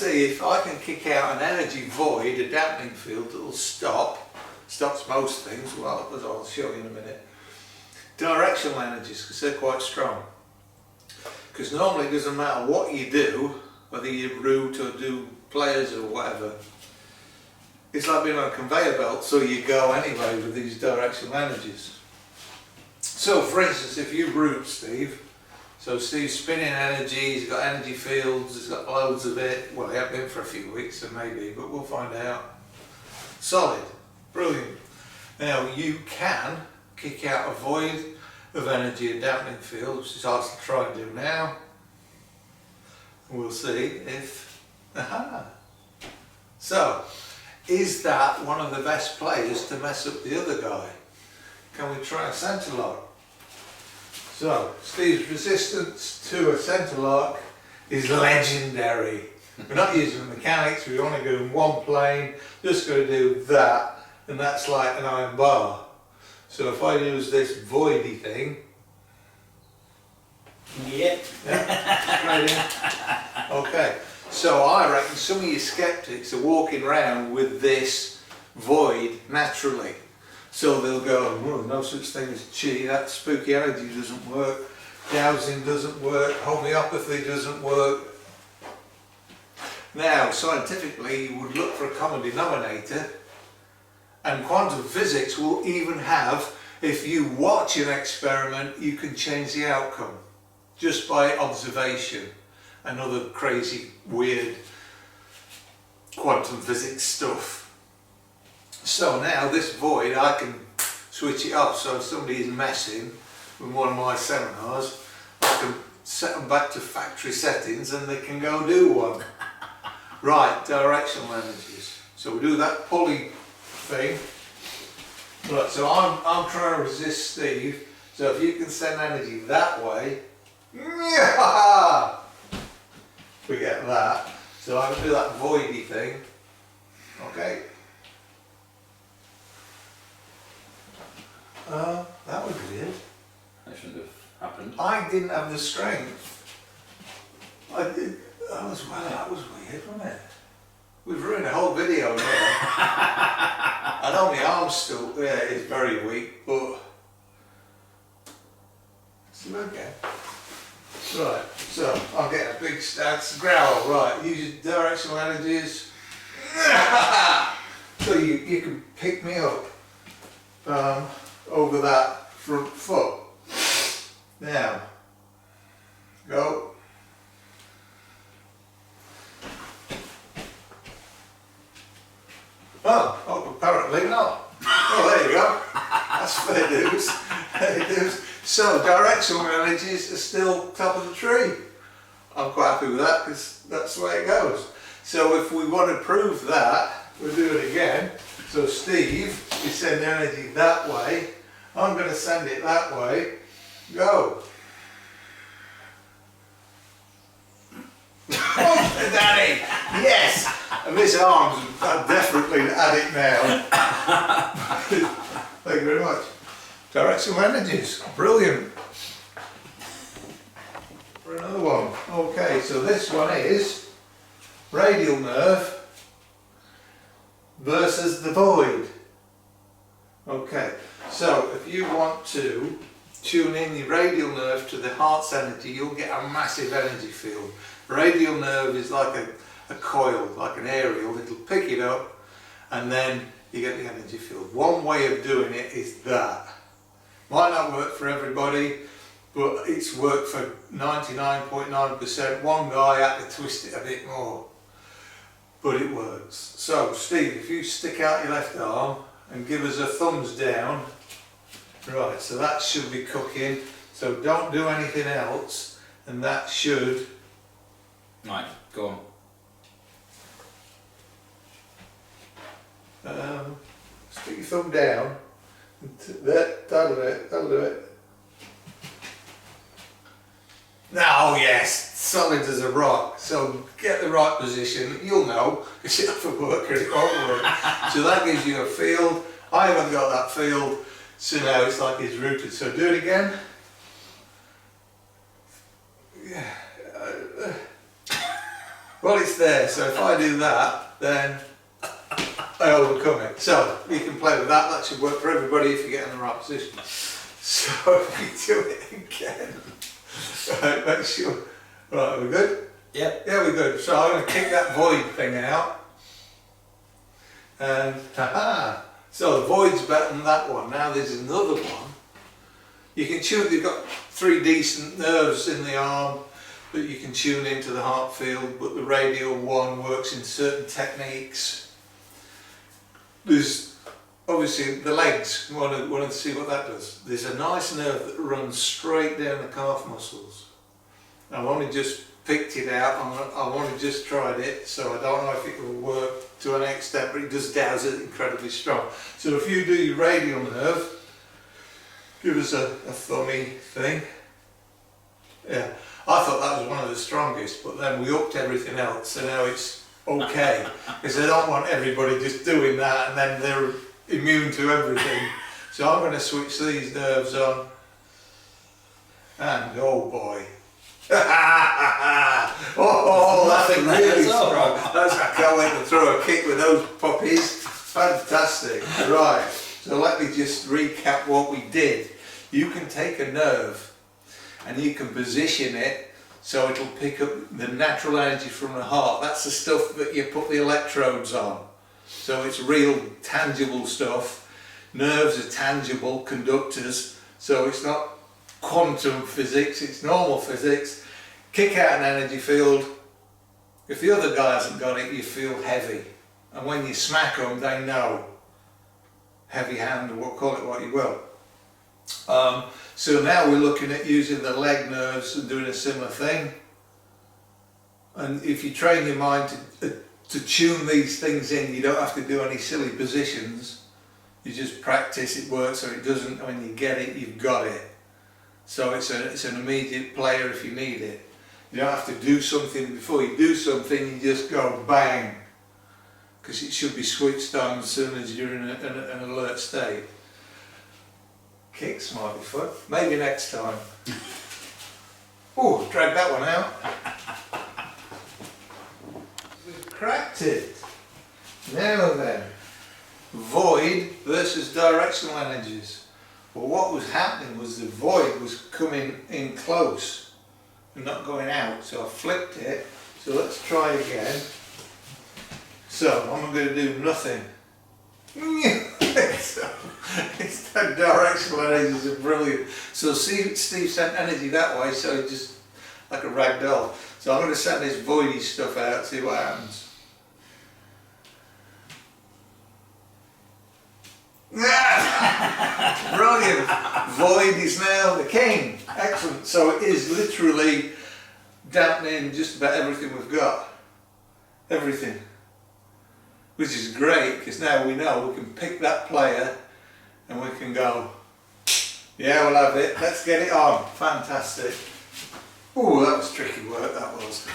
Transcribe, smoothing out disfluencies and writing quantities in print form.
see if I can kick out an energy void, a dampening field that will stops most things, well, as I'll show you in a minute. Directional energies, because they're quite strong. Because normally it doesn't matter what you do, whether you route or do players or whatever, it's like being on a conveyor belt, so you go anyway with these directional energies. So for instance, if you route Steve, so Steve's spinning energy, he's got energy fields, he's got loads of it. Well, he hasn't been for a few weeks, so maybe, but we'll find out. Solid, brilliant. Now you can kick out a void of energy and dampening field, which is hard to try and do now. We'll see if, So, is that one of the best players to mess up the other guy? Can we try a centre lock? So, Steve's resistance to a centre lock is legendary. We're not using the mechanics, we want to go in one plane, just going to do that, and that's like an iron bar. So if I use this voidy thing, yep. Yeah, right in. Okay, so I reckon some of you skeptics are walking around with this void naturally. So they'll go, oh, no such thing as chi, that spooky energy doesn't work, dowsing doesn't work, homeopathy doesn't work. Now, scientifically, you would look for a common denominator, and quantum physics will even have, if you watch an experiment, you can change the outcome just by observation and other crazy, weird quantum physics stuff. So now this void, I can switch it off. So if somebody is messing with one of my seminars, I can set them back to factory settings and they can go do one. Right, directional energies. So we do that pulley thing. Right, so I'm trying to resist Steve. So if you can send energy that way, we get that. So I can do that voidy thing. Okay. That was weird. That shouldn't have happened. I didn't have the strength. I did. That was weird, wasn't it? We've ruined the whole video now. I know my arm's still, yeah, it's very weak, but let's do it again. Right, so I'm getting a big stance, growl, right, use your directional energies. So you can pick me up over that front foot. Now, go. Oh, apparently not. Oh, there you go. That's fair dues. Fair dues. So, directional energies are still top of the tree. I'm quite happy with that because that's the way it goes. So, if we want to prove that, we'll do it again. So, Steve, you send energy that way. I'm going to send it that way. Go. Oh, Danny! Yes! And this arm's definitely at it now. Thank you very much. Directional energies, brilliant. For another one. Okay, so this one is radial nerve versus the void. Okay, so if you want to tune in the radial nerve to the heart's energy, you'll get a massive energy field. Radial nerve is like a coil, like an aerial. It'll pick it up and then you get the energy field. One way of doing it is that. Might not work for everybody, but it's worked for 99.9%. One guy had to twist it a bit more, but it works. So Steve, if you stick out your left arm and give us a thumbs down. Right, so that should be cooking. So don't do anything else, and that should. Right, go on. Stick your thumb down. That'll do it. That'll do it. Now, yes, solid as a rock. So get the right position. You'll know because you have to work or it won't work. So that gives you a field. I haven't got that field, so now it's like it's rooted. So do it again. Yeah. Well, it's there, so if I do that, then I overcome it. So you can play with that. That should work for everybody if you get in the right position. So if we do it again, right, make sure. Right, are we good? Yep. Yeah, we're good. So I'm going to kick that void thing out. And haha! So the void's better than that one. Now there's another one. You can tune. You've got 3 decent nerves in the arm that you can tune into the heart field, but the radial one works in certain techniques. There's obviously the legs. You want to see what that does. There's a nice nerve that runs straight down the calf muscles. I've only just picked it out. I've only just tried it, so I don't know if it will work to an extent, but it does douse it incredibly strong. So if you do your radial nerve, give us a thummy thing. Yeah, I thought that was one of the strongest, but then we upped everything else, so now it's okay. Because I don't want everybody just doing that and then they're immune to everything. So I'm going to switch these nerves on. And oh boy. Oh, that's really strong. I can't wait to throw a kick with those puppies. Fantastic. Right, so let me just recap what we did. You can take a nerve and you can position it so it'll pick up the natural energy from the heart. That's the stuff that you put the electrodes on. So it's real tangible stuff. Nerves are tangible conductors, so it's not quantum physics, it's normal physics. Kick out an energy field. If the other guy hasn't got it, you feel heavy. And when you smack them, they know. Heavy hand, or call it what you will. So now we're looking at using the leg nerves and doing a similar thing. And if you train your mind to tune these things in, you don't have to do any silly positions. You just practice, it works or it doesn't. When you get it, you've got it. So it's an immediate player if you need it. You don't have to do something before you do something, you just go bang. Because it should be switched on as soon as you're in an alert state. Kicks might be fun. Maybe next time. Oh, drag that one out. We've cracked it. Now then, void versus directional energies. Well, what was happening was the void was coming in close and not going out. So I flipped it. So let's try again. So I'm going to do nothing. It's that directional energies are brilliant. So Steve sent energy that way, so just like a rag doll. So I'm going to send this voidy stuff out, see what happens. Brilliant! Void is now the king. Excellent. So it is literally dampening just about everything we've got. Everything. Which is great, because now we know we can pick that player and we can go, yeah, we'll have it, let's get it on. Fantastic. Oh, that was tricky work, that was.